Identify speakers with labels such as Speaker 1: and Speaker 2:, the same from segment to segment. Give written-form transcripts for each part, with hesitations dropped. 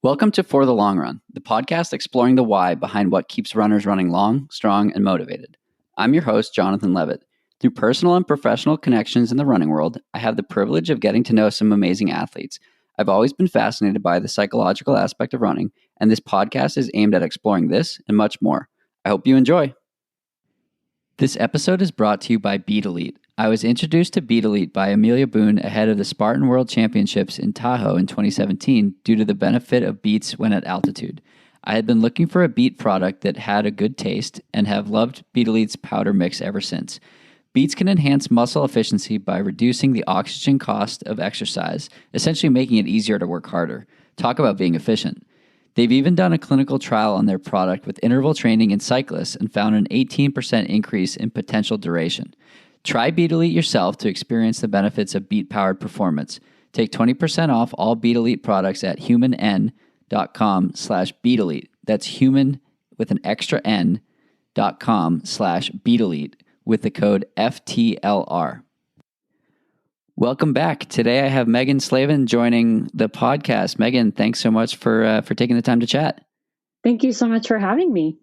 Speaker 1: Welcome to For the Long Run, the podcast exploring the why behind what keeps runners running long, strong, and motivated. I'm your host, Jonathan Levitt. Through personal and professional connections in the running world, I have the privilege of getting to know some amazing athletes. I've always been fascinated by the psychological aspect of running, and this podcast is aimed at exploring this and much more. I hope you enjoy. This episode is brought to you by BeetElite. I was introduced to BeetElite by Amelia ahead of the Spartan World Championships in Tahoe in 2017 due to the benefit of beets when at altitude. I had been looking for a beet product that had a good taste and have loved BeetElite's powder mix ever since. Beets can enhance muscle efficiency by reducing the oxygen cost of exercise, essentially making it easier to work harder. Talk about being efficient. They've even done a clinical trial on their product with interval training in cyclists and found an 18% increase in potential duration. Try BeetElite yourself to experience the benefits of beet-powered performance. Take 20% off all BeetElite products at humann.com/BeetElite. That's human with an extra n.com/BeetElite with the code FTLR. Welcome back. Today I have Meghan Slavin joining the podcast. Meghan, thanks so much for taking the time to chat.
Speaker 2: Thank you so much for having me.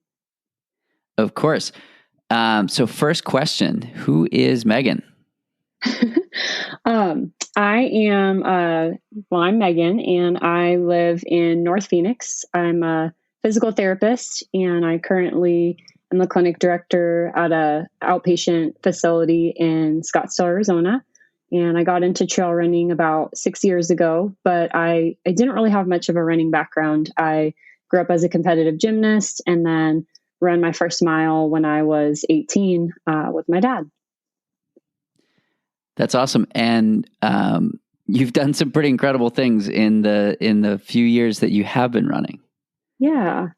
Speaker 1: Of course. So first question, who is Meghan?
Speaker 2: I'm Meghan, and I live in North Phoenix. I'm a physical therapist, and I currently am the clinic director at a outpatient facility in Scottsdale, Arizona. And I got into trail running about 6 years ago, but I didn't really have much of a running background. I grew up as a competitive gymnast and then ran my first mile when I was 18 with my dad.
Speaker 1: That's awesome. And you've done some pretty incredible things in the few years that you have been running.
Speaker 2: Yeah.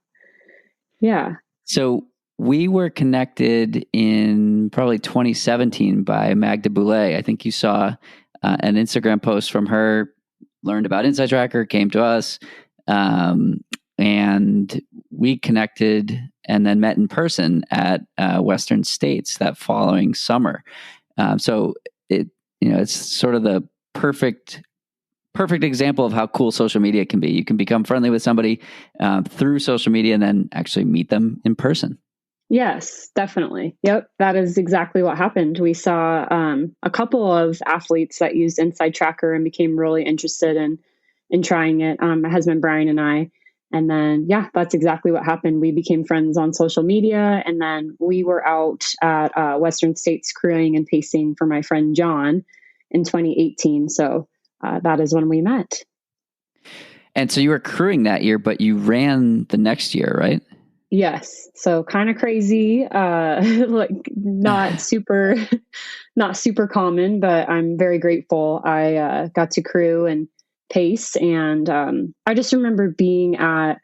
Speaker 1: So we were connected in probably 2017 by Magda Boulay. I think you saw an Instagram post from her, learned about Inside Tracker, came to us, and we connected and then met in person at Western States that following summer. So it's sort of the perfect example of how cool social media can be. You can become friendly with somebody through social media and then actually meet them in person.
Speaker 2: Yes, definitely. Yep. That is exactly what happened. We saw a couple of athletes that used Inside Tracker and became really interested in trying it. My husband, Brian, and I. And then, that's exactly what happened. We became friends on social media. And then we were out at Western States crewing and pacing for my friend John in 2018. So that is when we met.
Speaker 1: And so you were crewing that year, but you ran the next year, right?
Speaker 2: Yes. So kind of crazy, like not super common, but I'm very grateful. I got to crew and pace. And I just remember being at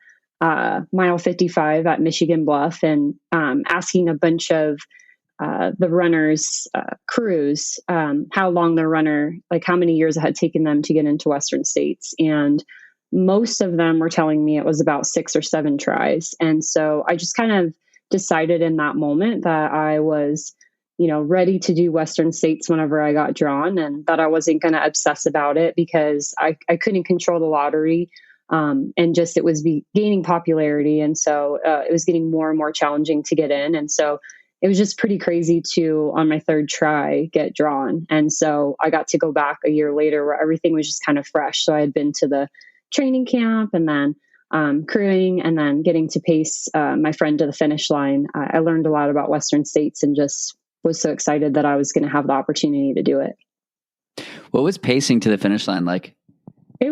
Speaker 2: mile 55 at Michigan Bluff and asking a bunch of the runners' crews how long their runner, like how many years it had taken them to get into Western States. And most of them were telling me it was about 6 or 7 tries. And so I just kind of decided in that moment that I was, ready to do Western States whenever I got drawn, and that I wasn't going to obsess about it because I couldn't control the lottery. And just, it was gaining popularity. And so it was getting more and more challenging to get in. And so it was just pretty crazy to, on my third try, get drawn. And so I got to go back a year later where everything was just kind of fresh. So I had been to the training camp and then crewing and then getting to pace my friend to the finish line. I learned a lot about Western States and just was so excited that I was going to have the opportunity to do it.
Speaker 1: What was pacing to the finish line like?
Speaker 2: It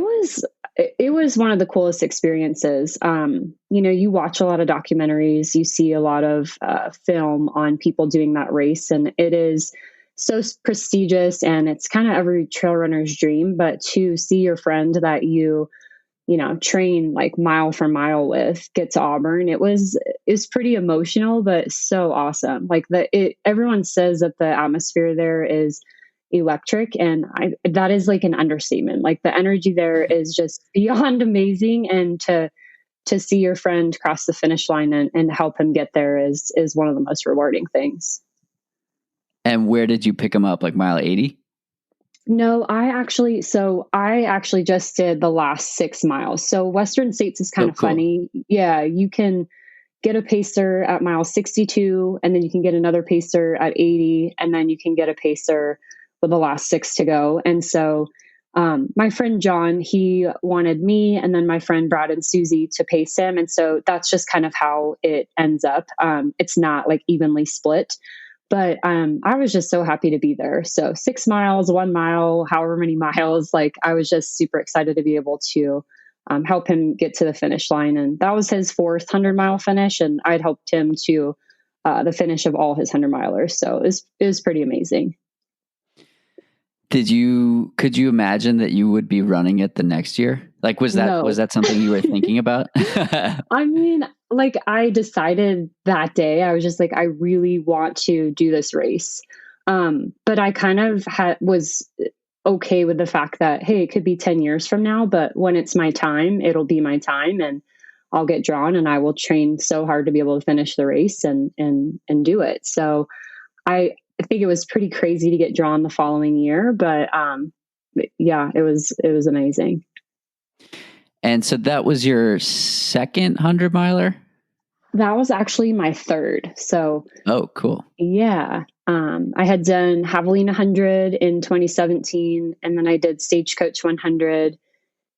Speaker 2: was one of the coolest experiences. You watch a lot of documentaries, you see a lot of film on people doing that race, and it is so prestigious and it's kind of every trail runner's dream. But to see your friend that you train like mile for mile with get to Auburn, it's pretty emotional, but so awesome. Like everyone says that the atmosphere there is electric, and that is like an understatement. Like the energy there is just beyond amazing, and to see your friend cross the finish line and help him get there is one of the most rewarding things.
Speaker 1: And where did you pick him up? Like mile 80?
Speaker 2: No, I actually just did the last 6 miles. So Western States is kind
Speaker 1: Oh,
Speaker 2: of
Speaker 1: cool.
Speaker 2: funny. Yeah, you can get a pacer at mile 62, and then you can get another pacer at 80, and then you can get a pacer with the last six to go. And so my friend John, he wanted me and then my friend Brad and Susie to pace him. And so that's just kind of how it ends up. It's not like evenly split. But I was just so happy to be there. So 6 miles, 1 mile, however many miles, like I was just super excited to be able to help him get to the finish line. And that was his fourth 100-mile finish. And I'd helped him to the finish of all his 100-milers. So it was pretty amazing.
Speaker 1: Could you imagine that you would be running it the next year? Like, was
Speaker 2: No.
Speaker 1: that something you were thinking about?
Speaker 2: I mean, like I decided that day, I was just like, I really want to do this race. But I kind of was okay with the fact that, hey, it could be 10 years from now, but when it's my time, it'll be my time and I'll get drawn and I will train so hard to be able to finish the race and do it. So I think it was pretty crazy to get drawn the following year, but yeah, it was amazing.
Speaker 1: And so that was your second 100-miler?
Speaker 2: That was actually my third. So,
Speaker 1: oh, cool.
Speaker 2: Yeah. I had done Javelina 100 in 2017, and then I did Stagecoach 100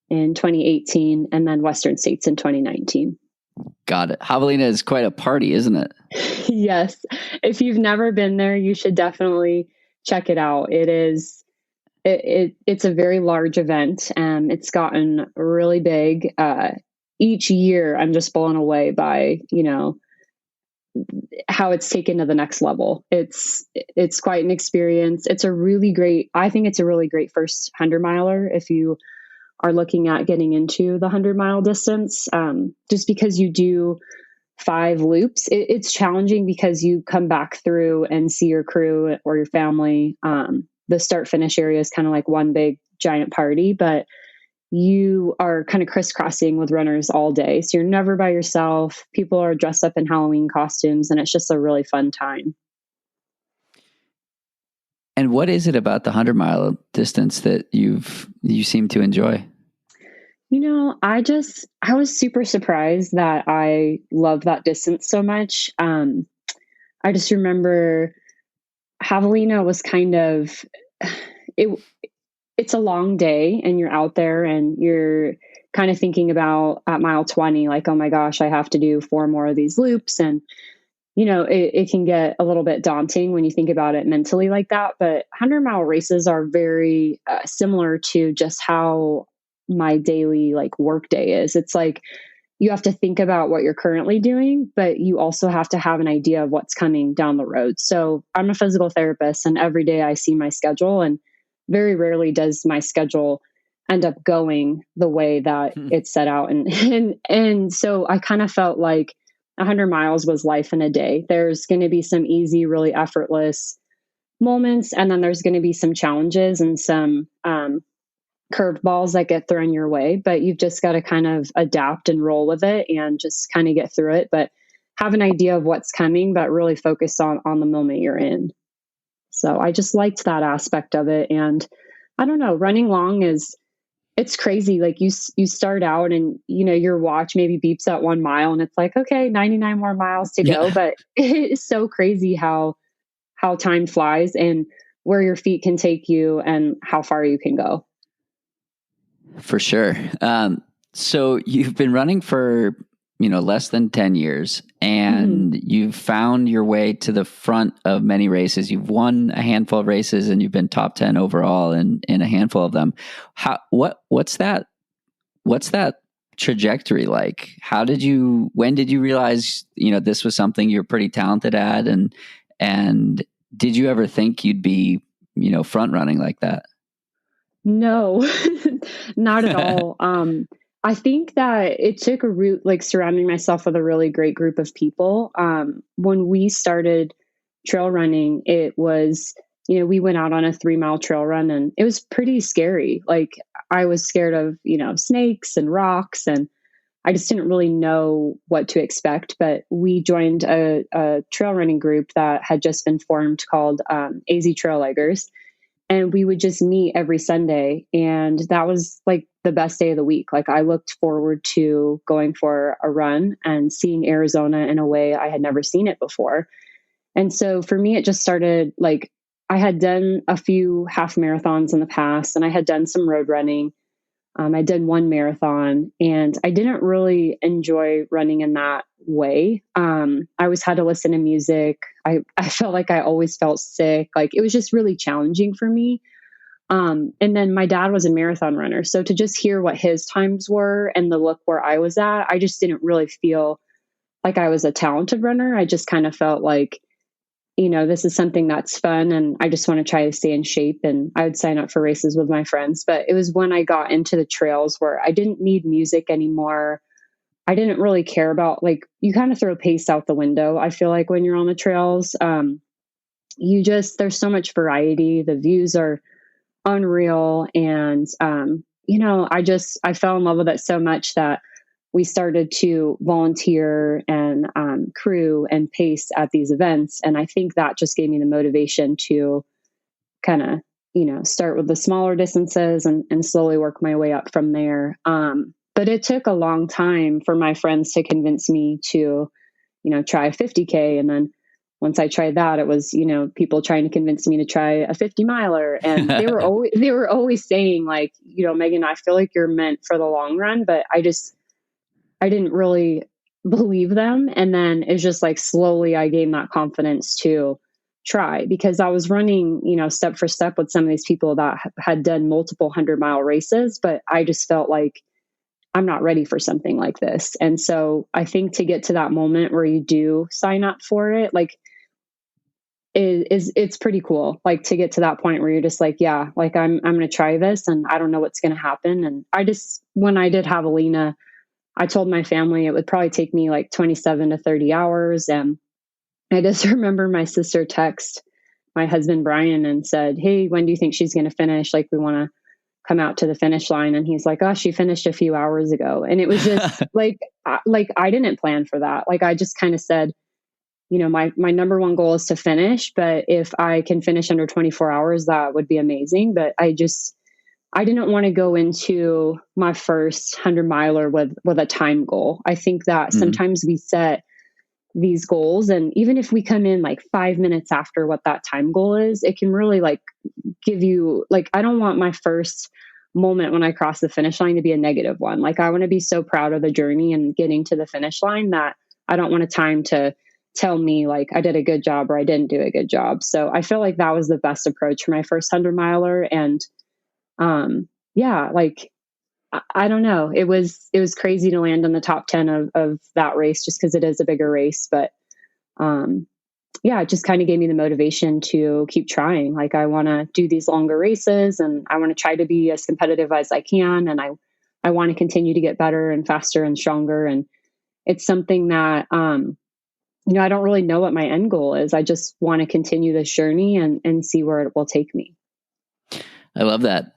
Speaker 2: in 2018, and then Western States in 2019.
Speaker 1: Got it. Javelina is quite a party, isn't it?
Speaker 2: Yes. If you've never been there, you should definitely check it out. It's a very large event. It's gotten really big. Each year, I'm just blown away by, how it's taken to the next level. It's quite an experience. I think it's a really great first 100-miler if you are looking at getting into the 100-mile distance. Just because you do 5 loops, it's challenging because you come back through and see your crew or your family. The start finish area is kind of like one big giant party, but you are kind of crisscrossing with runners all day. So you're never by yourself. People are dressed up in Halloween costumes and it's just a really fun time.
Speaker 1: And what is it about the 100-mile distance that you seem to enjoy?
Speaker 2: I was super surprised that I love that distance so much. I just remember Javelina was kind of, it's a long day and you're out there and you're kind of thinking about at mile 20, like, oh my gosh, I have to do 4 more of these loops. And, it can get a little bit daunting when you think about it mentally like that. But 100-mile races are very similar to just how my daily work day is. It's like you have to think about what you're currently doing, but you also have to have an idea of what's coming down the road. So I'm a physical therapist and every day I see my schedule, and very rarely does my schedule end up going the way that it's set out. And so I kind of felt like 100 miles was life in a day. There's going to be some easy, really effortless moments. And then there's going to be some challenges and some curveballs that get thrown your way, but you've just got to kind of adapt and roll with it and just kind of get through it, but have an idea of what's coming, but really focus on the moment you're in. So I just liked that aspect of it. And I don't know, running long it's crazy. Like you start out and, your watch maybe beeps at 1 mile and it's like, okay, 99 more miles to go. But it is so crazy how time flies and where your feet can take you and how far you can go.
Speaker 1: For sure. So you've been running for, less than 10 years and you've found your way to the front of many races. You've won a handful of races and you've been top 10 overall in a handful of them. What's that trajectory like? When did you realize, this was something you're pretty talented at? And did you ever think you'd be, front running like that?
Speaker 2: No, not at all. I think that it took a root, like surrounding myself with a really great group of people. When we started trail running, it was, we went out on a 3-mile trail run and it was pretty scary. Like I was scared of, snakes and rocks, and I just didn't really know what to expect. But we joined a trail running group that had just been formed called AZ Trail Leggers. and we would just meet every Sunday. And that was like the best day of the week. Like I looked forward to going for a run and seeing Arizona in a way I had never seen it before. And so for me, it just started like I had done a few half marathons in the past, and I had done some road running. I did one marathon, and I didn't really enjoy running in that way. I always had to listen to music. I felt like I always felt sick. Like it was just really challenging for me. And then my dad was a marathon runner. So to just hear what his times were and the look where I was at, I just didn't really feel like I was a talented runner. I just kind of felt like, this is something that's fun and I just want to try to stay in shape. And I would sign up for races with my friends. But it was when I got into the trails where I didn't need music anymore. I didn't really care about, like, you kind of throw pace out the window. I feel like when you're on the trails, there's so much variety. The views are unreal. And, I fell in love with it so much that we started to volunteer and crew and pace at these events. And I think that just gave me the motivation to kind of, start with the smaller distances and slowly work my way up from there. But it took a long time for my friends to convince me to, try a 50K. And then once I tried that, it was, people trying to convince me to try a 50 miler. And they were always saying like, Megan, I feel like you're meant for the long run, but I didn't really believe them. And then it's just like slowly I gained that confidence to try, because I was running, step for step with some of these people that had done multiple 100-mile races, but I just felt like I'm not ready for something like this. And so I think to get to that moment where you do sign up for it, like it's pretty cool. Like to get to that point where you're just like, yeah, like I'm going to try this and I don't know what's going to happen. And when I did Javelina, I told my family it would probably take me like 27 to 30 hours. And I just remember my sister text my husband, Brian, and said, "Hey, when do you think she's going to finish? Like, we want to come out to the finish line." And he's like, "Oh, she finished a few hours ago." And it was just like I didn't plan for that. Like, I just kind of said, my number one goal is to finish, but if I can finish under 24 hours, that would be amazing. But I didn't want to go into my first 100-miler with a time goal. I think that sometimes we set these goals, and even if we come in like 5 minutes after what that time goal is, it can really like give you, like, I don't want my first moment when I cross the finish line to be a negative one. Like I want to be so proud of the journey and getting to the finish line that I don't want a time to tell me like I did a good job or I didn't do a good job. So I feel like that was the best approach for my first 100-miler. And like, I don't know. It was crazy to land in the top 10 of that race just because it is a bigger race. But it just kind of gave me the motivation to keep trying. Like I want to do these longer races and I want to try to be as competitive as I can. And I want to continue to get better and faster and stronger. And it's something that, I don't really know what my end goal is. I just want to continue this journey and see where it will take me.
Speaker 1: I love that.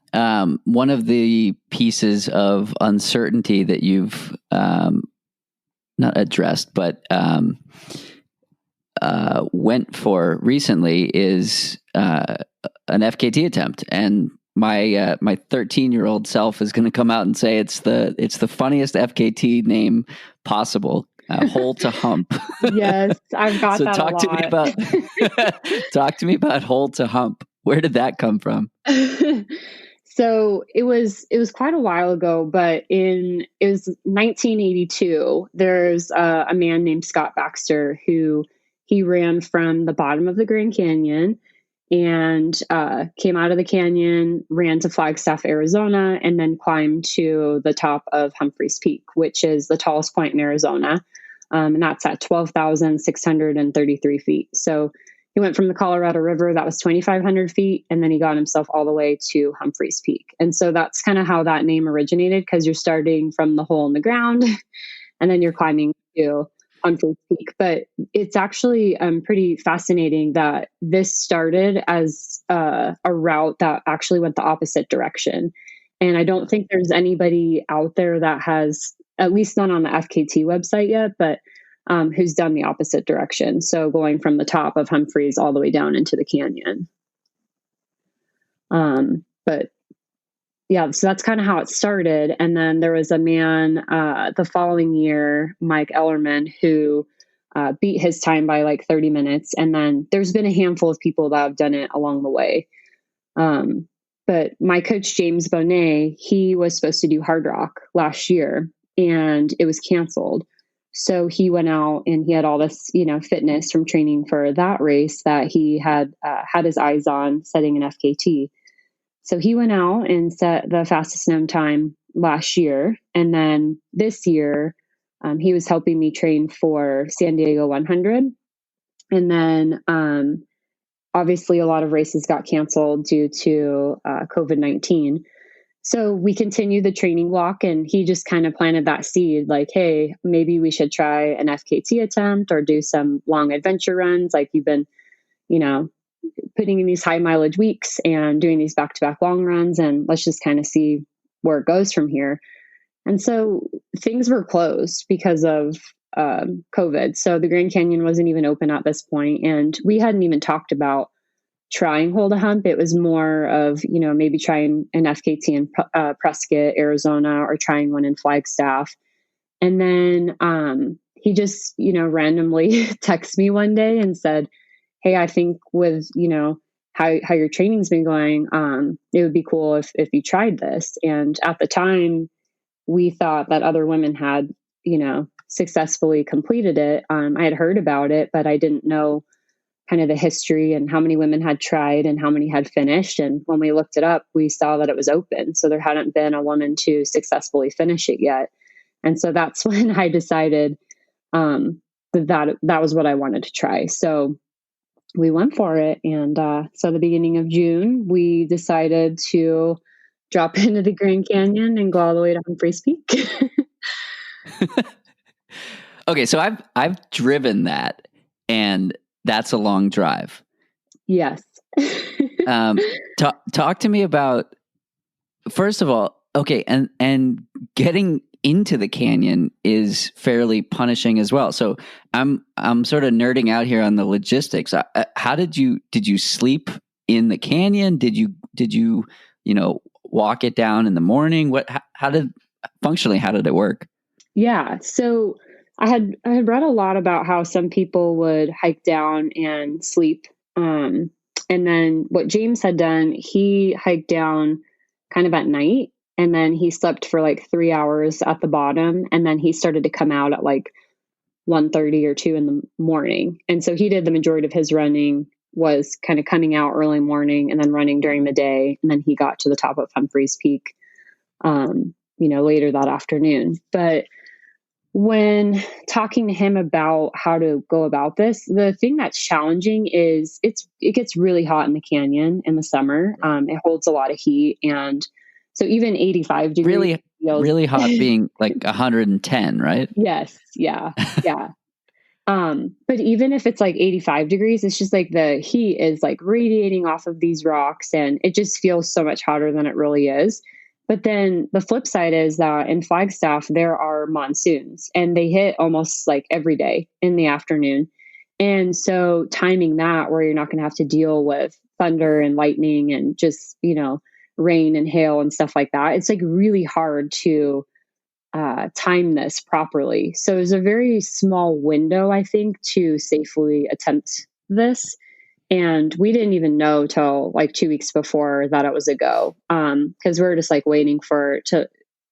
Speaker 1: One of the pieces of uncertainty that you've not addressed, but went for recently is an FKT attempt. And my 13-year-old self is going to come out and say it's the funniest FKT name possible. Hole to Hump.
Speaker 2: Yes, I've got
Speaker 1: so
Speaker 2: that
Speaker 1: talk
Speaker 2: a lot.
Speaker 1: Talk to me about Hole to Hump. Where did that come from?
Speaker 2: So it was quite a while ago, but it was 1982. There's a man named Scott Baxter who he ran from the bottom of the Grand Canyon and came out of the canyon, ran to Flagstaff, Arizona, and then climbed to the top of Humphreys Peak, which is the tallest point in Arizona. And that's at 12,633 feet. So he went from the Colorado River, that was 2,500 feet, and then he got himself all the way to Humphreys Peak. And so that's kind of how that name originated, because you're starting from the hole in the ground, and then you're climbing to Humphreys Peak. But it's actually pretty fascinating that this started as a route that actually went the opposite direction. And I don't think there's anybody out there that has, at least not on the FKT website yet, but who's done the opposite direction. So going from the top of Humphreys all the way down into the canyon. But yeah, so that's kind of how it started. And then there was a man the following year, Mike Ellerman, who beat his time by like 30 minutes. And then there's been a handful of people that have done it along the way. But my coach, James Bonet, he was supposed to do Hard Rock last year and it was canceled. So he went out and he had all this, fitness from training for that race that he had had his eyes on setting an FKT. So he went out and set the fastest known time last year. And then this year, he was helping me train for San Diego 100. And then obviously a lot of races got canceled due to COVID-19. So we continued the training block and he just kind of planted that seed like, hey, maybe we should try an FKT attempt or do some long adventure runs. Like you've been, putting in these high mileage weeks and doing these back-to-back long runs. And let's just kind of see where it goes from here. And so things were closed because of COVID. So the Grand Canyon wasn't even open at this point. And we hadn't even talked about trying Hold a Hump. It was more of, maybe trying an FKT in Prescott, Arizona, or trying one in Flagstaff. And then he just, randomly texted me one day and said, hey, I think with, how your training's been going, it would be cool if you tried this. And at the time, we thought that other women had, successfully completed it. I had heard about it, but I didn't know kind of the history and how many women had tried and how many had finished. And when we looked it up, we saw that it was open. So there hadn't been a woman to successfully finish it yet. And so that's when I decided that was what I wanted to try. So we went for it. And so the beginning of June, we decided to drop into the Grand Canyon and go all the way to Humphreys Peak.
Speaker 1: Okay, so I've driven that, and that's a long drive.
Speaker 2: Yes.
Speaker 1: Talk to me about, first of all, okay, and getting into the canyon is fairly punishing as well. So I'm sort of nerding out here on the logistics. How did you sleep in the canyon? Did you walk it down in the morning? How did it work?
Speaker 2: Yeah. So I had read a lot about how some people would hike down and sleep. And then what James had done, he hiked down kind of at night. And then he slept for like 3 hours at the bottom. And then he started to come out at like 1:30 or 2 in the morning. And so he did the majority of his running was kind of coming out early morning and then running during the day. And then he got to the top of Humphreys Peak, later that afternoon. But when talking to him about how to go about this, the thing that's challenging is it gets really hot in the canyon in the summer. It holds a lot of heat. And so even 85 degrees.
Speaker 1: Really hot being like 110, right?
Speaker 2: Yes. Yeah. Yeah. But even if it's like 85 degrees, it's just like the heat is like radiating off of these rocks and it just feels so much hotter than it really is. But then the flip side is that in Flagstaff, there are monsoons and they hit almost like every day in the afternoon. And so timing that where you're not going to have to deal with thunder and lightning and just, rain and hail and stuff like that, it's like really hard to time this properly. So there's a very small window, I think, to safely attempt this. And we didn't even know till like 2 weeks before that it was a go. Cause we were just like waiting to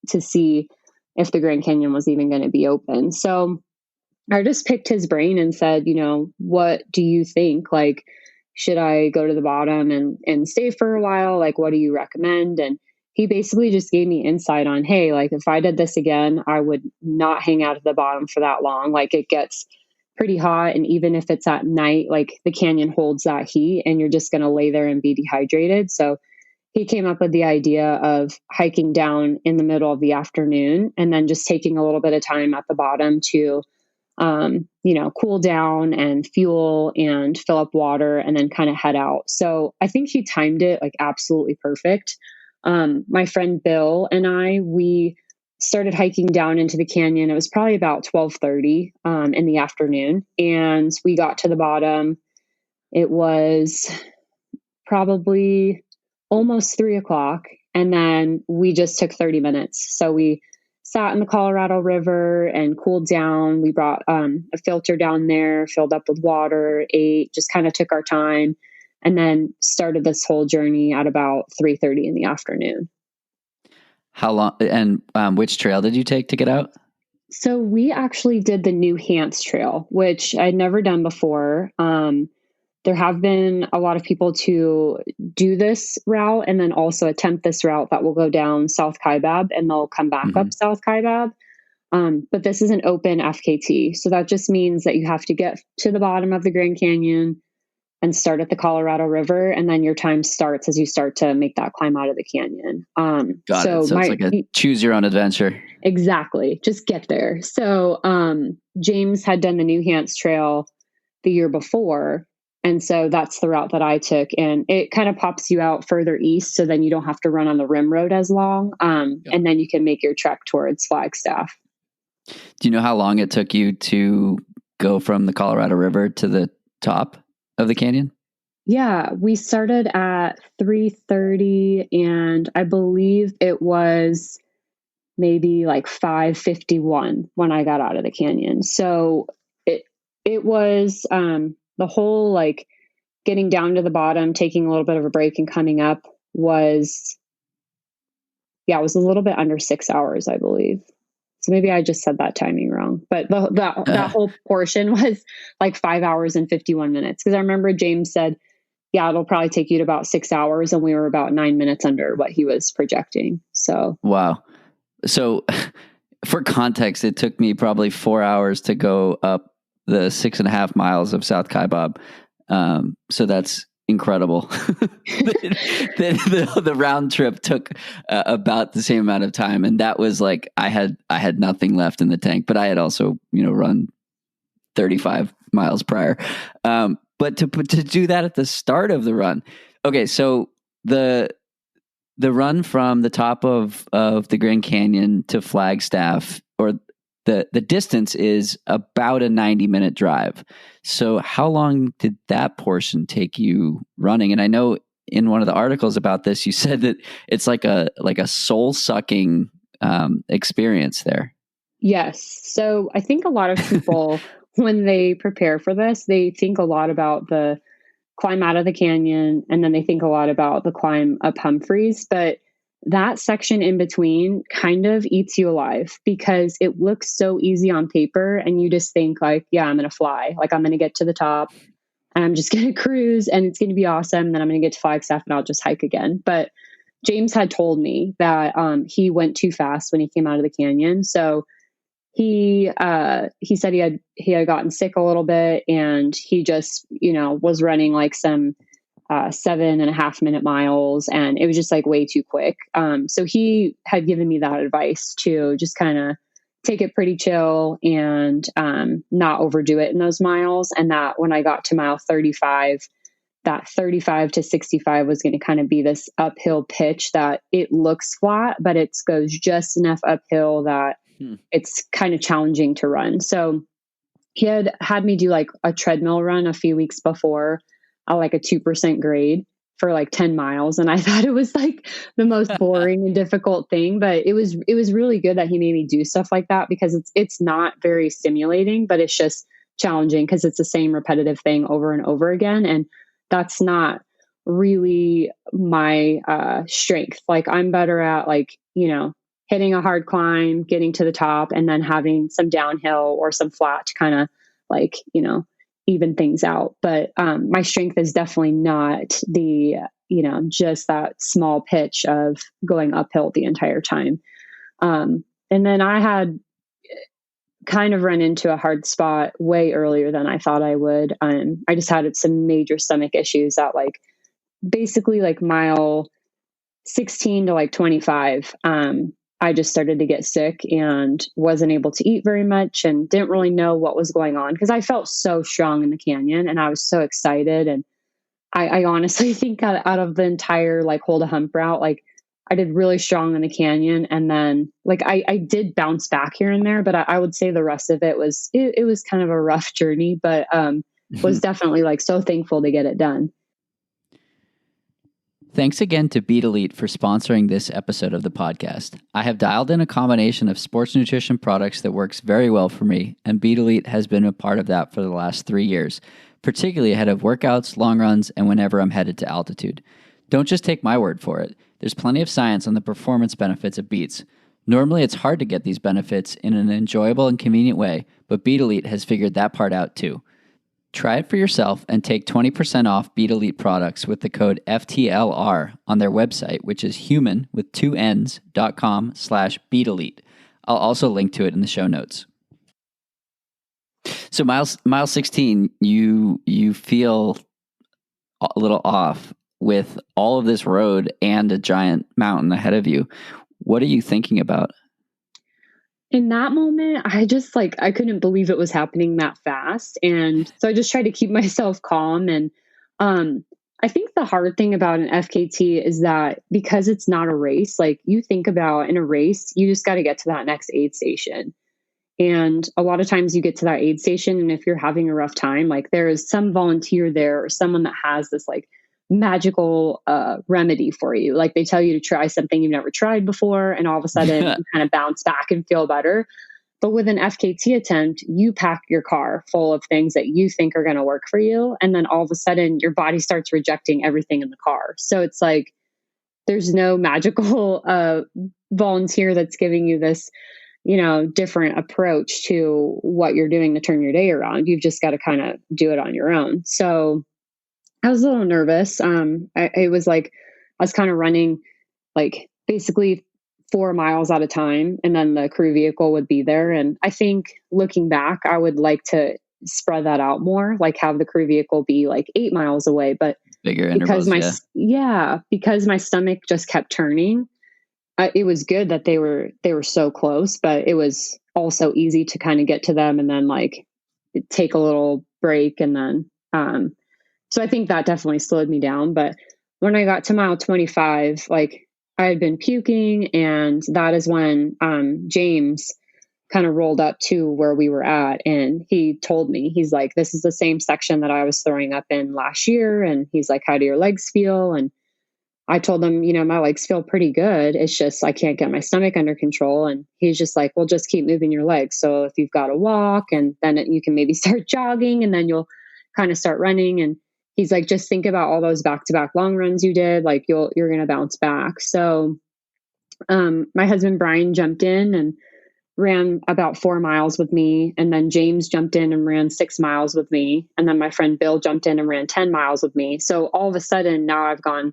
Speaker 2: see if the Grand Canyon was even going to be open. So I just picked his brain and said, what do you think? Like, should I go to the bottom and stay for a while? Like, what do you recommend? And he basically just gave me insight on, hey, like if I did this again, I would not hang out at the bottom for that long. Like it gets pretty hot. And even if it's at night, like the canyon holds that heat and you're just going to lay there and be dehydrated. So he came up with the idea of hiking down in the middle of the afternoon and then just taking a little bit of time at the bottom to, cool down and fuel and fill up water and then kind of head out. So I think he timed it like absolutely perfect. My friend Bill and we started hiking down into the canyon. It was probably about 12:30 in the afternoon. And we got to the bottom. It was probably almost 3 o'clock. And then we just took 30 minutes. So we sat in the Colorado River and cooled down. We brought a filter down there, filled up with water, ate, just kind of took our time, and then started this whole journey at about 3:30 in the afternoon.
Speaker 1: How long, and which trail did you take to get out?
Speaker 2: So we actually did the New Hants Trail, which I'd never done before. There have been a lot of people to do this route and then also attempt this route that will go down South Kaibab and they'll come back up South Kaibab. But this is an open FKT. So that just means that you have to get to the bottom of the Grand Canyon and start at the Colorado River. And then your time starts as you start to make that climb out of the canyon.
Speaker 1: Got it. So it's like a choose your own adventure.
Speaker 2: Exactly. Just get there. So James had done the New Hants Trail the year before. And so that's the route that I took. And it kind of pops you out further east. So then you don't have to run on the rim road as long. And then you can make your trek towards Flagstaff.
Speaker 1: Do you know how long it took you to go from the Colorado River to the top of the canyon?
Speaker 2: Yeah, we started at 3:30 and I believe it was maybe like 5:51 when I got out of the canyon. So it was the whole like getting down to the bottom, taking a little bit of a break and coming up was it was a little bit under 6 hours, I believe. So maybe I just said that timing wrong, but that whole portion was like 5 hours and 51 minutes. Cause I remember James said, it'll probably take you to about 6 hours. And we were about 9 minutes under what he was projecting. So,
Speaker 1: wow. So for context, it took me probably 4 hours to go up the 6.5 miles of South Kaibab. So that's incredible. the round trip took about the same amount of time. And that was like, I had nothing left in the tank, but I had also, run 35 miles prior. But to do that at the start of the run. Okay. So the run from the top of the Grand Canyon to Flagstaff, or the distance is about a 90-minute drive. So how long did that portion take you running? And I know in one of the articles about this, you said that it's like a soul-sucking experience there.
Speaker 2: Yes. So I think a lot of people, when they prepare for this, they think a lot about the climb out of the canyon, and then they think a lot about the climb up Humphreys, but that section in between kind of eats you alive because it looks so easy on paper and you just think like, I'm going to fly, like I'm going to get to the top and I'm just going to cruise and it's going to be awesome. And then I'm going to get to Flagstaff and I'll just hike again. But James had told me that he went too fast when he came out of the canyon. So he said he had gotten sick a little bit and he just, was running like some 7.5 minute miles and it was just like way too quick. So he had given me that advice to just kind of take it pretty chill and not overdo it in those miles. And that when I got to mile 35, that 35 to 65 was going to kind of be this uphill pitch that it looks flat, but it goes just enough uphill that it's kind of challenging to run. So he had me do like a treadmill run a few weeks before, like a 2% grade for like 10 miles. And I thought it was like the most boring and difficult thing, but it was really good that he made me do stuff like that because it's not very stimulating, but it's just challenging because it's the same repetitive thing over and over again. And that's not really my strength. Like I'm better at like, hitting a hard climb, getting to the top, and then having some downhill or some flat to kind of like, even things out. But my strength is definitely not the, just that small pitch of going uphill the entire time. And then I had kind of run into a hard spot way earlier than I thought I would. I just had some major stomach issues at like basically like mile 16 to like 25. I just started to get sick and wasn't able to eat very much and didn't really know what was going on because I felt so strong in the canyon and I was so excited. And I honestly think out of the entire like hold a hump route, like I did really strong in the canyon. And then like I did bounce back here and there, but I would say the rest of it was kind of a rough journey, but was definitely like so thankful to get it done.
Speaker 1: Thanks again to BeetElite for sponsoring this episode of the podcast. I have dialed in a combination of sports nutrition products that works very well for me, and BeetElite has been a part of that for the last 3 years, particularly ahead of workouts, long runs, and whenever I'm headed to altitude. Don't just take my word for it. There's plenty of science on the performance benefits of beets. Normally, it's hard to get these benefits in an enjoyable and convenient way, but BeetElite has figured that part out too. Try it for yourself and take 20% off BeetElite products with the code FTLR on their website, which is human with 2 N's.com/BeetElite. I'll also link to it in the show notes. So mile 16, you feel a little off with all of this road and a giant mountain ahead of you. What are you thinking about?
Speaker 2: In that moment, I just I couldn't believe it was happening that fast. And so I just tried to keep myself calm. And I think the hard thing about an FKT is that because it's not a race, you think about in a race, you just got to get to that next aid station. And a lot of times you get to that aid station, and if you're having a rough time, there is some volunteer there or someone that has this magical remedy for you. They tell you to try something you've never tried before, and all of a sudden you kind of bounce back and feel better. But with an FKT attempt, you pack your car full of things that you think are going to work for you, and then all of a sudden your body starts rejecting everything in the car. So it's there's no magical volunteer that's giving you this different approach to what you're doing to turn your day around. You've just got to kind of do it on your own. So I was a little nervous. It was I was kind of running basically 4 miles at a time, and then the crew vehicle would be there. And I think looking back, I would like to spread that out more, have the crew vehicle be 8 miles away, but
Speaker 1: bigger intervals,
Speaker 2: because my stomach just kept turning. It was good that they were so close, but it was also easy to kind of get to them and then take a little break. And then, so I think that definitely slowed me down. But when I got to mile 25, I had been puking, and that is when, James kind of rolled up to where we were at. And he told me, he's like, this is the same section that I was throwing up in last year. And he's like, how do your legs feel? And I told him, my legs feel pretty good. It's just, I can't get my stomach under control. And he's just like, well, just keep moving your legs. So if you've got to walk, and then you can maybe start jogging, and then you'll kind of start running. And he's like, just think about all those back-to-back long runs you did. You're going to bounce back. So, my husband, Brian, jumped in and ran about 4 miles with me. And then James jumped in and ran 6 miles with me. And then my friend Bill jumped in and ran 10 miles with me. So all of a sudden now I've gone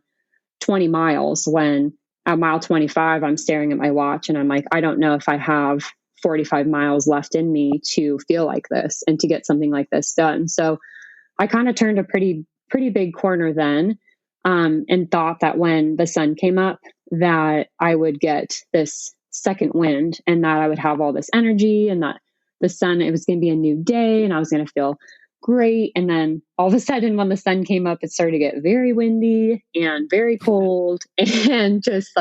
Speaker 2: 20 miles, when at mile 25, I'm staring at my watch and I'm like, I don't know if I have 45 miles left in me to feel like this and to get something like this done. So I kind of turned a pretty big corner then, and thought that when the sun came up that I would get this second wind, and that I would have all this energy, and that the sun, it was going to be a new day, and I was going to feel great. And then all of a sudden, when the sun came up, it started to get very windy and very cold and just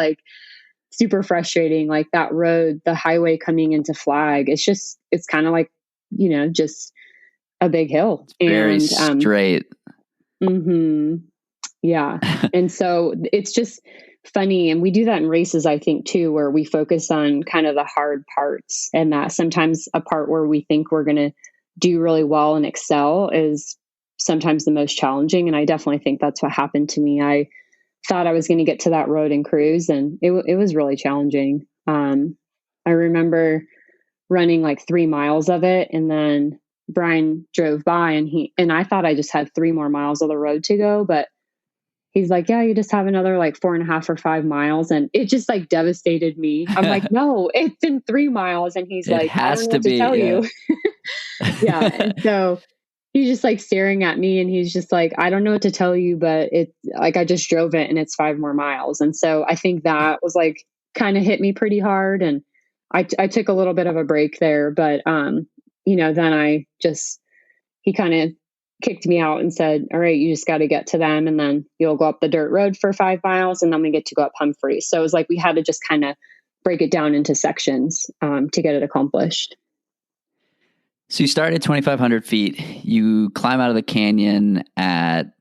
Speaker 2: super frustrating. That road, the highway coming into Flag, it's kind of just a big hill.
Speaker 1: Very straight.
Speaker 2: Yeah. And so it's just funny. And we do that in races, I think, too, where we focus on kind of the hard parts, and that sometimes a part where we think we're going to do really well and excel is sometimes the most challenging. And I definitely think that's what happened to me. I thought I was going to get to that road and cruise, and it was really challenging. I remember running 3 miles of it, and then Brian drove by, and I thought I just had 3 more miles of the road to go, but he's like, yeah, you just have another 4.5 or 5 miles. And it just devastated me. I'm like, no, it's been 3 miles. And he's like, I don't know what to tell you. Yeah. And so he's just staring at me, and he's just like, I don't know what to tell you, but it's I just drove it and it's 5 more miles. And so I think that was kind of hit me pretty hard. And I took a little bit of a break there, but, then he kind of kicked me out and said, all right, you just got to get to them, and then you'll go up the dirt road for 5 miles, and then we get to go up Humphrey. So it was we had to just kind of break it down into sections to get it accomplished.
Speaker 1: So you start at 2,500 feet. You climb out of the canyon at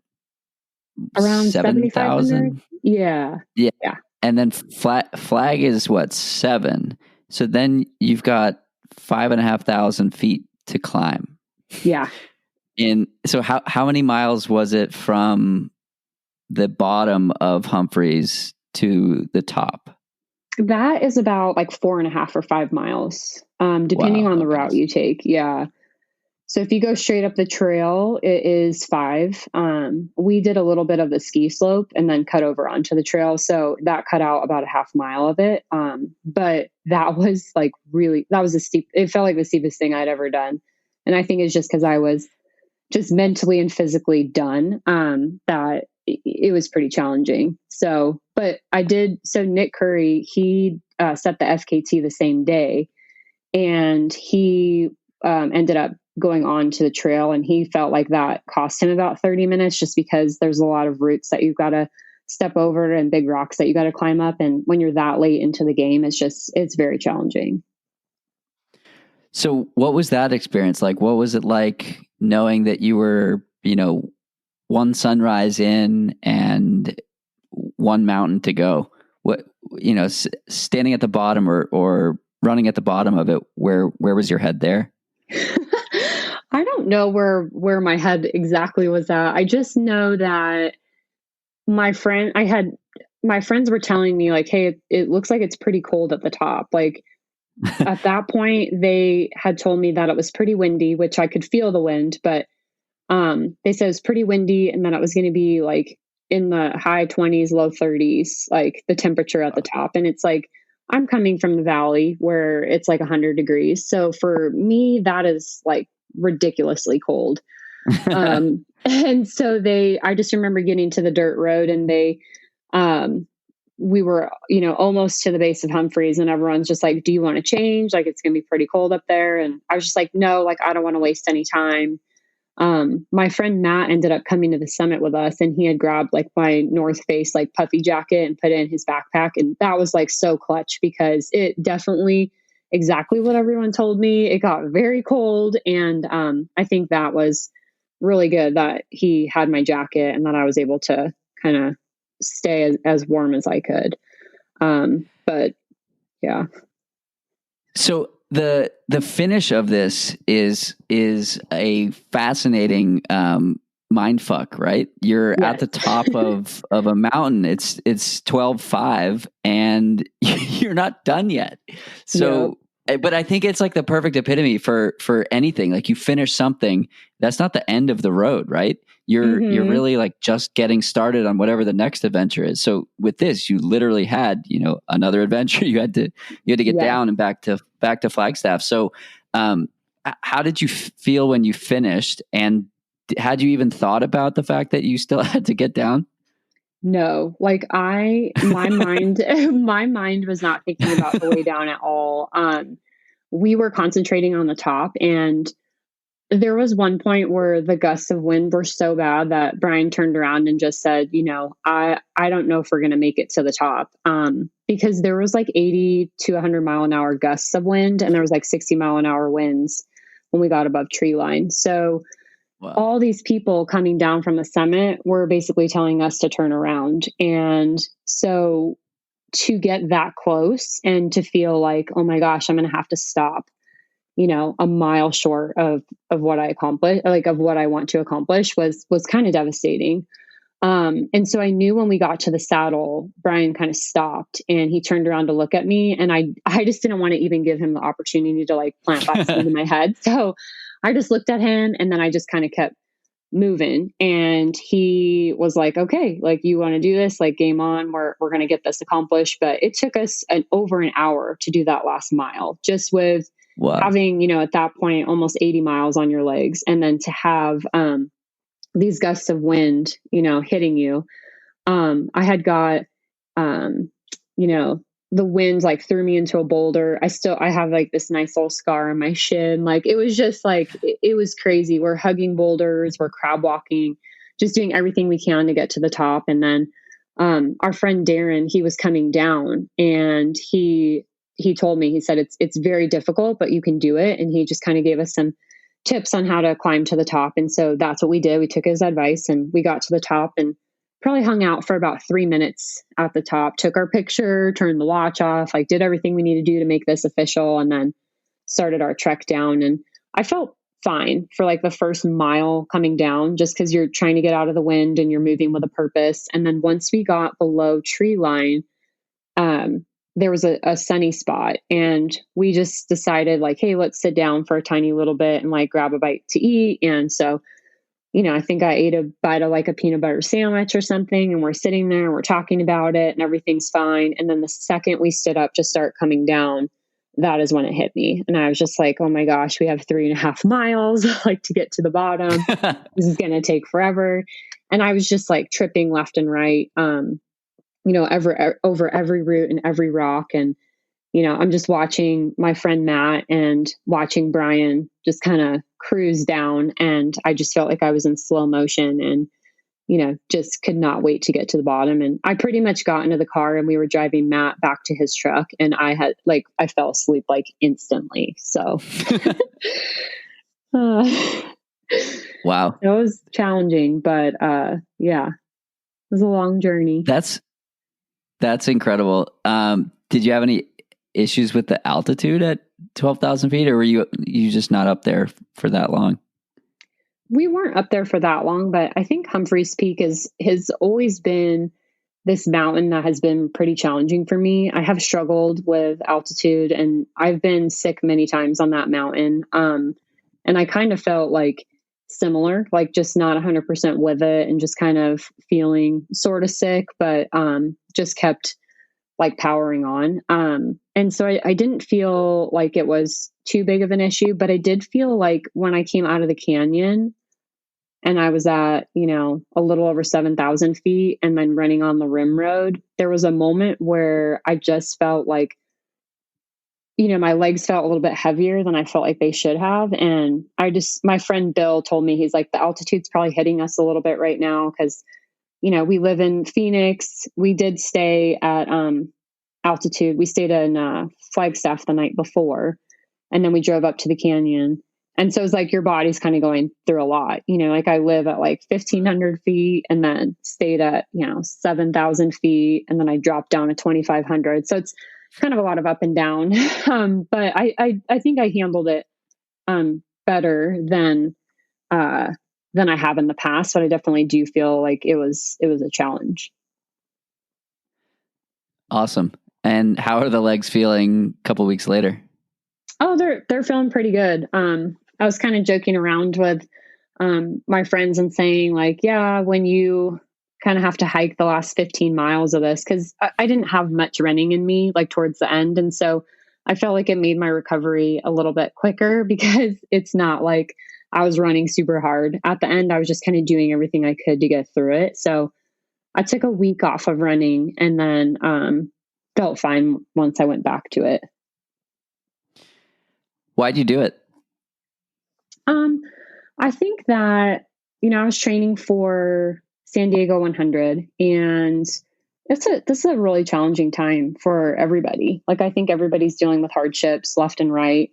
Speaker 2: Around 7,500.
Speaker 1: 7,000.
Speaker 2: Yeah.
Speaker 1: Yeah.
Speaker 2: Yeah.
Speaker 1: And then flag is what, 7. So then you've got 5,500 feet to climb.
Speaker 2: Yeah.
Speaker 1: And so how many miles was it from the bottom of Humphreys to the top?
Speaker 2: That is about like 4.5 or 5 miles, depending
Speaker 1: Wow.
Speaker 2: on the
Speaker 1: Okay.
Speaker 2: route you take. Yeah. So if you go straight up the trail, it is 5. We did a little bit of the ski slope and then cut over onto the trail. So that cut out about a half mile of it. But that was like that was it felt like the steepest thing I'd ever done. And I think it's just because I was just mentally and physically done, that it was pretty challenging. So, but I did. So Nick Curry, he set the FKT the same day, and he ended up going on to the trail, and he felt like that cost him about 30 minutes just because there's a lot of roots that you've got to step over and big rocks that you got to climb up. And when you're that late into the game, it's very challenging.
Speaker 1: So what was that experience like? What was it like knowing that you were, one sunrise in and one mountain to go? What, standing at the bottom or running at the bottom of it, where was your head there?
Speaker 2: I don't know where my head exactly was at. I just know that my friends were telling me like, hey, it looks like it's pretty cold at the top. Like at that point, they had told me that it was pretty windy, which I could feel the wind, but they said it was pretty windy, and then it was going to be like in the high 20s, low 30s, like the temperature at the top. And it's like, I'm coming from the valley where it's like 100 degrees. So for me, that is like ridiculously cold. And so I just remember getting to the dirt road, and we were, almost to the base of Humphreys, and everyone's just like, do you want to change? Like, it's going to be pretty cold up there. And I was just like, no, like, I don't want to waste any time. My friend Matt ended up coming to the summit with us, and he had grabbed like my North Face, like puffy jacket, and put it in his backpack. And that was like so clutch, because it definitely exactly what everyone told me. It got very cold. And, I think that was really good that he had my jacket and that I was able to kind of stay as warm as I could. But yeah.
Speaker 1: So the finish of this is a fascinating mind fuck, right? You're at the top of a mountain. It's 12.5 and you're not done yet. So but I think it's like the perfect epitome for anything. Like you finish something, that's not the end of the road, right? You're really like just getting started on whatever the next adventure is. So with this, you literally had, another adventure. You had to get down and back to Flagstaff. So how did you feel when you finished, and had you even thought about the fact that you still had to get down?
Speaker 2: No, like my mind was not thinking about the way down at all. We were concentrating on the top, and there was one point where the gusts of wind were so bad that Brian turned around and just said, I don't know if we're going to make it to the top. Because there was like 80 to 100 mile an hour gusts of wind, and there was like 60 mile an hour winds when we got above tree line. So all these people coming down from the summit were basically telling us to turn around. And so to get that close and to feel like, oh my gosh, I'm going to have to stop, a mile short of what I accomplished, like of what I want to accomplish, was kind of devastating. And so I knew when we got to the saddle, Brian kind of stopped and he turned around to look at me, and I just didn't want to even give him the opportunity to like plant that seed in my head. So I just looked at him, and then I just kind of kept moving, and he was like, okay, like, you want to do this, like, game on, we're going to get this accomplished. But it took us over an hour to do that last mile, just with having, at that point, almost 80 miles on your legs. And then to have, these gusts of wind, hitting you. I had got, the wind like threw me into a boulder. I have like this nice little scar on my shin. Like, it was just like, it was crazy. We're hugging boulders, we're crab walking, just doing everything we can to get to the top. And then, our friend Darren, he was coming down, and he told me, he said, it's very difficult, but you can do it. And he just kind of gave us some tips on how to climb to the top. And so that's what we did. We took his advice and we got to the top, and probably hung out for about 3 minutes at the top, took our picture, turned the watch off, like did everything we need to do to make this official, and then started our trek down. And I felt fine for like the first mile coming down, just because you're trying to get out of the wind and you're moving with a purpose. And then once we got below tree line, there was a sunny spot, and we just decided like, hey, let's sit down for a tiny little bit and like grab a bite to eat. And so, I think I ate a bite of like a peanut butter sandwich or something, and we're sitting there and we're talking about it and everything's fine. And then the second we stood up to start coming down, that is when it hit me. And I was just like, oh my gosh, we have 3.5 miles like to get to the bottom. This is going to take forever. And I was just like tripping left and right, over every root and every rock. And, I'm just watching my friend Matt and watching Brian just kind of cruise down. And I just felt like I was in slow motion and, just could not wait to get to the bottom. And I pretty much got into the car and we were driving Matt back to his truck, and I fell asleep like instantly. So,
Speaker 1: wow.
Speaker 2: It was challenging, but, yeah, it was a long journey.
Speaker 1: That's incredible. Did you have any issues with the altitude at 12,000 feet, or were you just not up there for that long?
Speaker 2: We weren't up there for that long, but I think Humphreys Peak has always been this mountain that has been pretty challenging for me. I have struggled with altitude, and I've been sick many times on that mountain. And I kind of felt like similar, like just not 100% with it and just kind of feeling sort of sick, but just kept like powering on. And so I didn't feel like it was too big of an issue, but I did feel like when I came out of the canyon and I was at, a little over 7,000 feet and then running on the rim road, there was a moment where I just felt like, my legs felt a little bit heavier than I felt like they should have. And my friend Bill told me, he's like, the altitude's probably hitting us a little bit right now. Cause, we live in Phoenix. We did stay at, altitude. We stayed in, Flagstaff the night before, and then we drove up to the canyon. And so it's like, your body's kind of going through a lot, like I live at like 1,500 feet and then stayed at, 7,000 feet. And then I dropped down to 2,500. So it's kind of a lot of up and down. But I think I handled it, better than I have in the past, but I definitely do feel like it was a challenge.
Speaker 1: Awesome. And how are the legs feeling a couple weeks later?
Speaker 2: Oh, they're feeling pretty good. I was kind of joking around with my friends and saying like, yeah, when you kind of have to hike the last 15 miles of this, because I didn't have much running in me like towards the end. And so I felt like it made my recovery a little bit quicker, because it's not like I was running super hard. At the end, I was just kind of doing everything I could to get through it. So I took a week off of running and then felt fine once I went back to it.
Speaker 1: Why'd you do it?
Speaker 2: I think that, I was training for San Diego 100, and this is a really challenging time for everybody. Like, I think everybody's dealing with hardships left and right,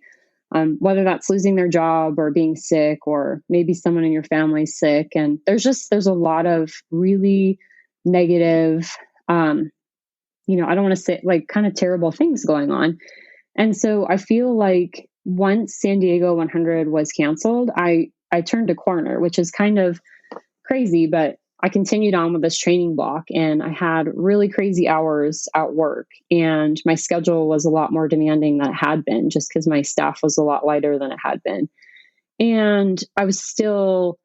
Speaker 2: whether that's losing their job or being sick, or maybe someone in your family's sick. And there's a lot of really negative, I don't want to say like kind of terrible things going on. And so I feel like once San Diego 100 was canceled, I turned a corner, which is kind of crazy, but I continued on with this training block, and I had really crazy hours at work, and my schedule was a lot more demanding than it had been, just because my staff was a lot lighter than it had been. And I was still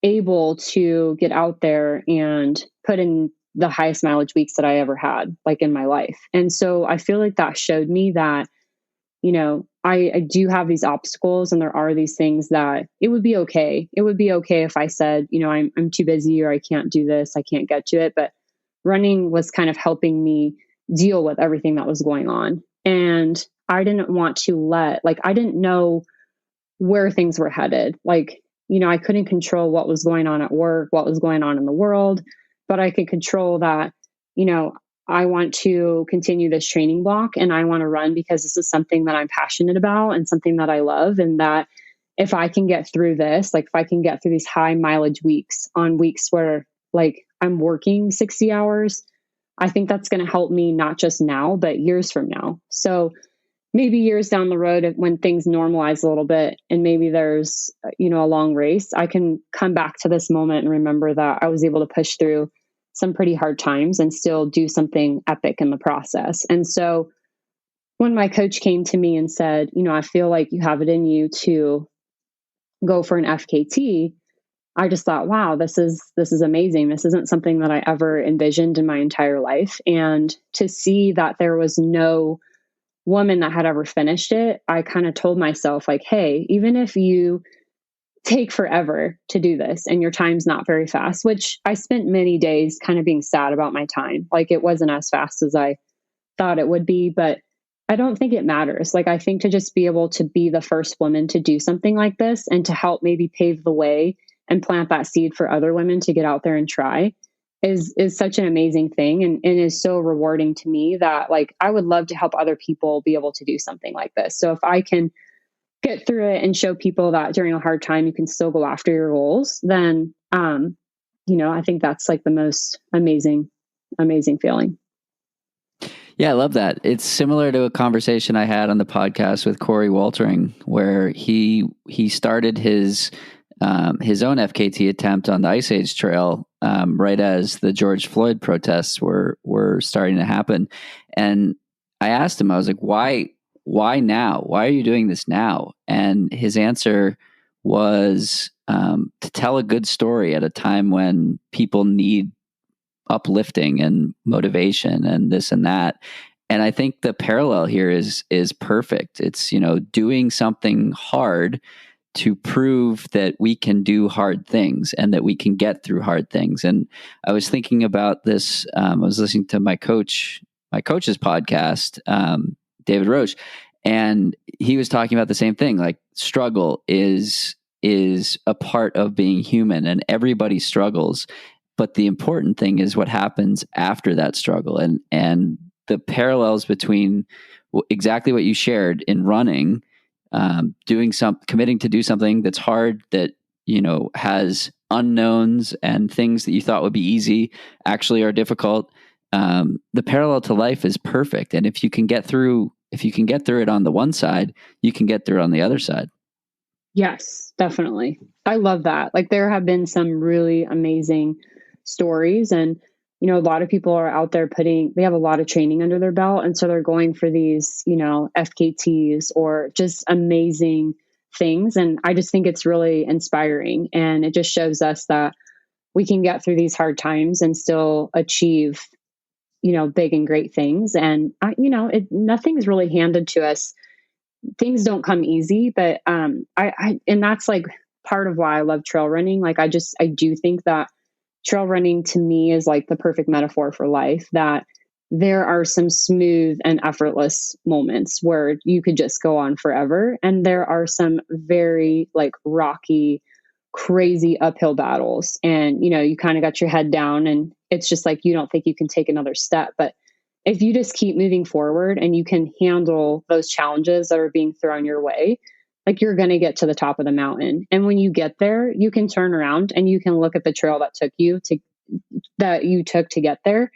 Speaker 2: able to get out there and put in the highest mileage weeks that I ever had, like in my life. And so I feel like that showed me that, I do have these obstacles, and there are these things that it would be okay. It would be okay if I said, I'm too busy, or I can't do this, I can't get to it. But running was kind of helping me deal with everything that was going on. And I didn't want to I didn't know where things were headed. Like, I couldn't control what was going on at work, what was going on in the world, but I could control that, I want to continue this training block, and I want to run because this is something that I'm passionate about and something that I love. And that if I can get through this, like if I can get through these high mileage weeks, on weeks where like I'm working 60 hours, I think that's going to help me not just now, but years from now. So maybe years down the road when things normalize a little bit and maybe there's, a long race, I can come back to this moment and remember that I was able to push through some pretty hard times and still do something epic in the process. And so when my coach came to me and said, I feel like you have it in you to go for an FKT, I just thought, wow, this is amazing. This isn't something that I ever envisioned in my entire life. And to see that there was no woman that had ever finished it, I kind of told myself like, hey, even if you take forever to do this and your time's not very fast, which I spent many days kind of being sad about my time. Like it wasn't as fast as I thought it would be, but I don't think it matters. Like I think to just be able to be the first woman to do something like this and to help maybe pave the way and plant that seed for other women to get out there and try is such an amazing thing and is so rewarding to me that like I would love to help other people be able to do something like this. So if I can get through it and show people that during a hard time you can still go after your goals, then I think that's like the most amazing feeling.
Speaker 1: Yeah, I love that. It's similar to a conversation I had on the podcast with Corey Waltering, where he started his own FKT attempt on the Ice Age Trail right as the George Floyd protests were starting to happen, and I asked him, I was like, "Why now? Why are you doing this now?" And his answer was to tell a good story at a time when people need uplifting and motivation and this and that. And I think the parallel here is perfect. It's, doing something hard to prove that we can do hard things and that we can get through hard things. And I was thinking about this. I was listening to my coach's podcast, David Roche, and he was talking about the same thing. Like struggle is a part of being human, and everybody struggles. But the important thing is what happens after that struggle, and the parallels between exactly what you shared in running, committing to do something that's hard, that has unknowns and things that you thought would be easy actually are difficult. The parallel to life is perfect, and if you can get through it on the one side, you can get through it on the other side.
Speaker 2: Yes, definitely. I love that. Like there have been some really amazing stories and a lot of people are out there they have a lot of training under their belt and so they're going for these FKTs or just amazing things, and I just think it's really inspiring and it just shows us that we can get through these hard times and still achieve big and great things. And nothing's really handed to us. Things don't come easy, but I and that's like part of why I love trail running. Like I do think that trail running to me is like the perfect metaphor for life, that there are some smooth and effortless moments where you could just go on forever. And there are some very like rocky, crazy uphill battles. And, you kind of got your head down and it's just like, you don't think you can take another step. But if you just keep moving forward and you can handle those challenges that are being thrown your way, like you're going to get to the top of the mountain. And when you get there, you can turn around and you can look at the trail that you took to get there.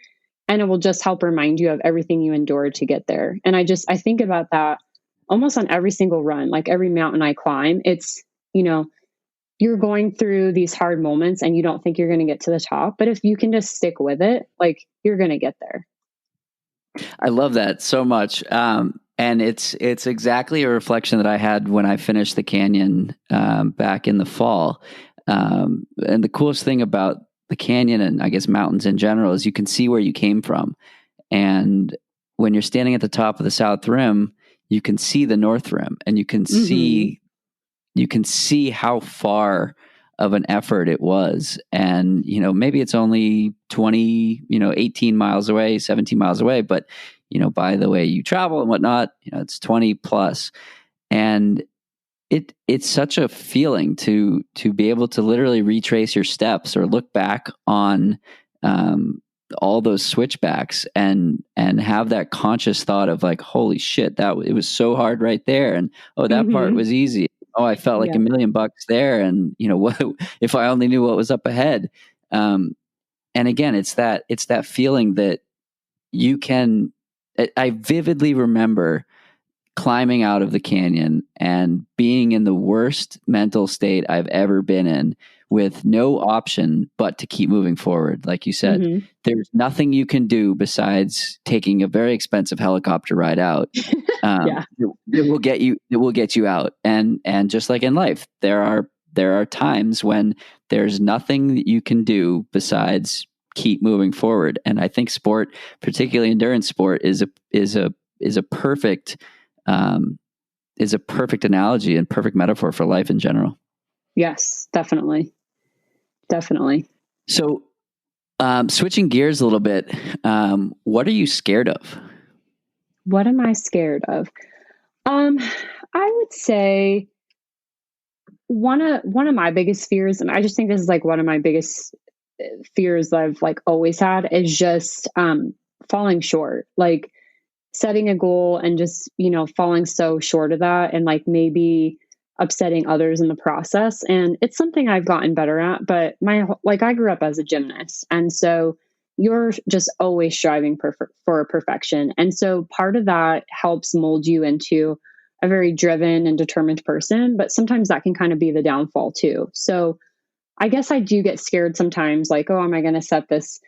Speaker 2: And it will just help remind you of everything you endured to get there. And I think about that almost on every single run, like every mountain I climb, it's, you're going through these hard moments and you don't think you're going to get to the top, but if you can just stick with it, like you're going to get there.
Speaker 1: I love that so much. And it's exactly a reflection that I had when I finished the canyon back in the fall. And the coolest thing about the canyon and I guess mountains in general is you can see where you came from. And when you're standing at the top of the South Rim, you can see the North Rim and you can see how far of an effort it was. And, maybe it's only 20, 18 miles away, 17 miles away, but by the way you travel and whatnot, it's 20 plus. And it's such a feeling to be able to literally retrace your steps or look back on all those switchbacks and have that conscious thought of like, holy shit, it was so hard right there. And, oh, that part was easy. Oh, I felt like $1 million there. And what if I only knew what was up ahead? again, it's that feeling that you can, I vividly remember climbing out of the canyon and being in the worst mental state I've ever been in, with no option but to keep moving forward. Like you said,
Speaker 2: Mm-hmm.
Speaker 1: there's nothing you can do besides taking a very expensive helicopter ride out.
Speaker 2: Yeah.
Speaker 1: It will get you out. And just like in life, there are times when there's nothing that you can do besides keep moving forward. And I think sport, particularly endurance sport, is a perfect analogy and perfect metaphor for life in general.
Speaker 2: Yes, definitely. Definitely.
Speaker 1: So, switching gears a little bit, what are you scared of?
Speaker 2: What am I scared of? I would say one of my biggest fears, and I just think this is like one of my biggest fears I've like always had, is just falling short. Like setting a goal and just, falling so short of that, and like maybe upsetting others in the process. And it's something I've gotten better at, but I grew up as a gymnast. And so you're just always striving for perfection. And so part of that helps mold you into a very driven and determined person, but sometimes that can kind of be the downfall too. So I guess I do get scared sometimes, like, oh, am I going to set this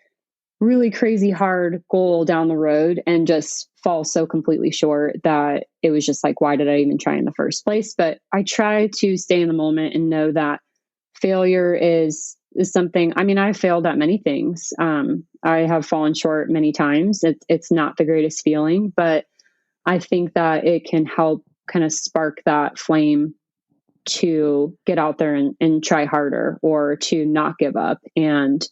Speaker 2: really crazy hard goal down the road and just fall so completely short that it was just like, why did I even try in the first place? But I try to stay in the moment and know that failure is something. I mean, I failed at many things. I have fallen short many times. It's not the greatest feeling, but I think that it can help kind of spark that flame to get out there and try harder, or to not give up. And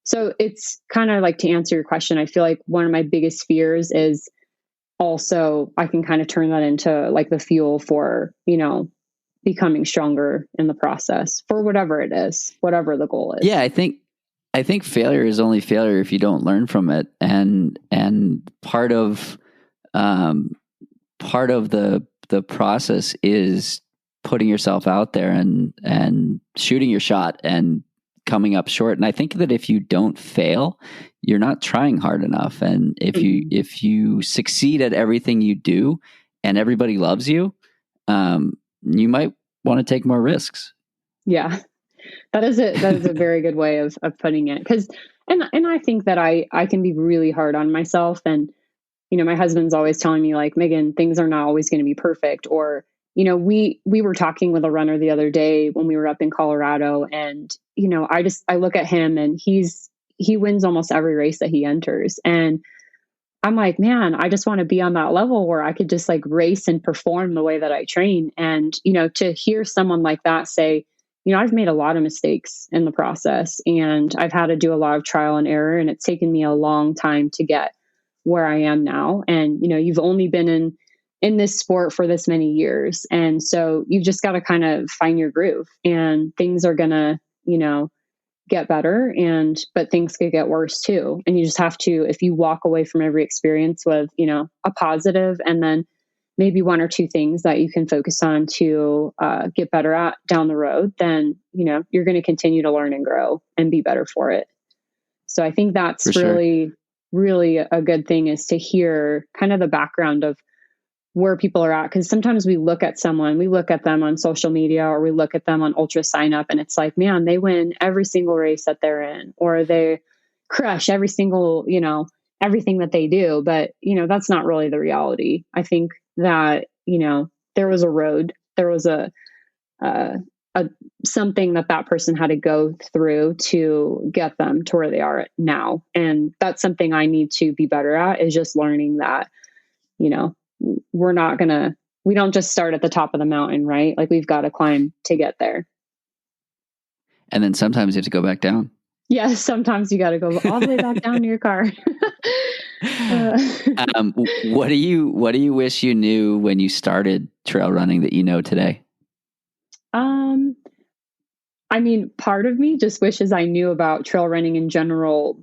Speaker 2: so it's kind of like, to answer your question, I feel like one of my biggest fears is also, I can kind of turn that into like the fuel for, becoming stronger in the process for whatever it is, whatever the goal is.
Speaker 1: Yeah, I think failure is only failure if you don't learn from it. And part of the process is putting yourself out there and shooting your shot and coming up short. And I think that if you don't fail, you're not trying hard enough. And if you succeed at everything you do and everybody loves you, you might want to take more risks.
Speaker 2: Yeah, that is a very good way of putting it. And I think that I can be really hard on myself. And, my husband's always telling me, like, Megan, things are not always going to be perfect. Or, we were talking with a runner the other day when we were up in Colorado, and, I look at him, and he wins almost every race that he enters. And I'm like, man, I just want to be on that level where I could just like race and perform the way that I train. And, to hear someone like that say, I've made a lot of mistakes in the process, and I've had to do a lot of trial and error, and it's taken me a long time to get where I am now. And, you've only been in this sport for this many years. And so you've just got to kind of find your groove, and things are going to, get better, but things could get worse too. And you just have to, if you walk away from every experience with, a positive, and then maybe one or two things that you can focus on to get better at down the road, then, you're going to continue to learn and grow and be better for it. So I think that's really, really a good thing, is to hear kind of the background of where people are at. Because sometimes we look at them on social media, or we look at them on Ultra Sign Up, and it's like, man, they win every single race that they're in, or they crush every single, everything that they do. But, that's not really the reality. I think that, there was a road, there was a something that person had to go through to get them to where they are now. And that's something I need to be better at, is just learning that, we don't just start at the top of the mountain, right? Like, we've got to climb to get there.
Speaker 1: And then sometimes you have to go back down.
Speaker 2: Yes, sometimes you got to go all the way back down to your car.
Speaker 1: What do you wish you knew when you started trail running that you know today?
Speaker 2: I mean, part of me just wishes I knew about trail running in general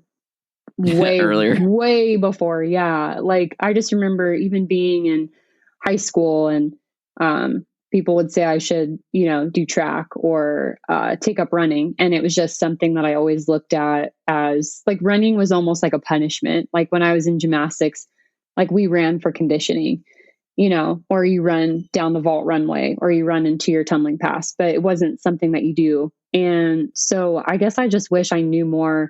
Speaker 2: way
Speaker 1: earlier,
Speaker 2: way before. Yeah. Like, I just remember even being in high school and, people would say I should, do track or take up running. And it was just something that I always looked at as like running was almost like a punishment. Like when I was in gymnastics, like we ran for conditioning, or you run down the vault runway or you run into your tumbling pass, but it wasn't something that you do. And so I guess I just wish I knew more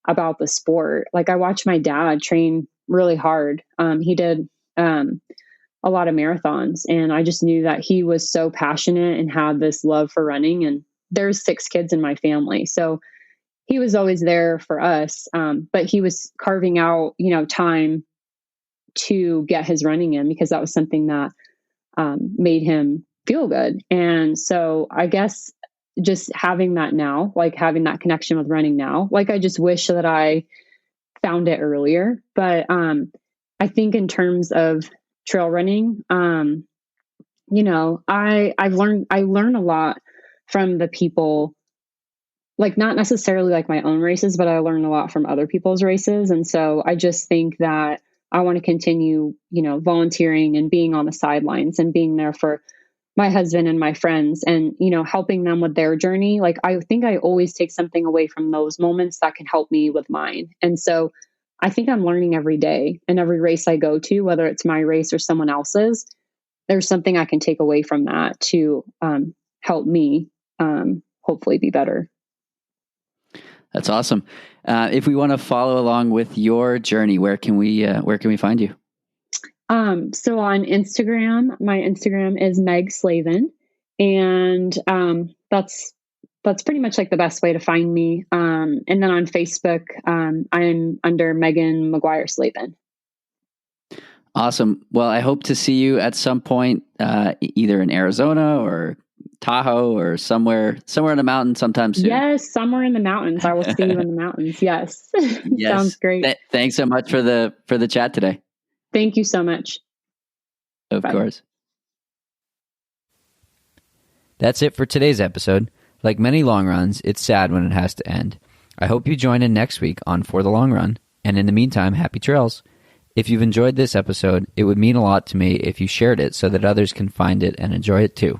Speaker 2: about the sport. Like I watched my dad train really hard. He did a lot of marathons, and I just knew that he was so passionate and had this love for running. And there's 6 kids in my family, so he was always there for us. But he was carving out, time to get his running in because that was something that made him feel good. And so I guess just having that now, like having that connection with running now, like I just wish that I found it earlier. But I think in terms of trail running, I learned a lot from the people, like not necessarily like my own races, but I learned a lot from other people's races. And so I just think that I want to continue, volunteering and being on the sidelines and being there for my husband and my friends and, helping them with their journey. Like, I think I always take something away from those moments that can help me with mine. And so I think I'm learning every day, and every race I go to, whether it's my race or someone else's, there's something I can take away from that to help me hopefully be better.
Speaker 1: That's awesome. If we want to follow along with your journey, where can we find you?
Speaker 2: So on Instagram, my Instagram is Meg Slavin, and that's pretty much like the best way to find me. And then on Facebook, I'm under Meghan McGuire Slavin.
Speaker 1: Awesome. Well, I hope to see you at some point, either in Arizona or Tahoe or somewhere in the mountains sometime soon.
Speaker 2: Yes, somewhere in the mountains. I will see you in the mountains. Yes.
Speaker 1: Yes.
Speaker 2: Sounds great.
Speaker 1: Thanks so much for the chat today.
Speaker 2: Thank you so much.
Speaker 1: Of
Speaker 2: Bye.
Speaker 1: course. That's it for today's episode. Like many long runs, it's sad when it has to end. I hope you join in next week on For the Long Run. And in the meantime, happy trails. If you've enjoyed this episode, it would mean a lot to me if you shared it so that others can find it and enjoy it too.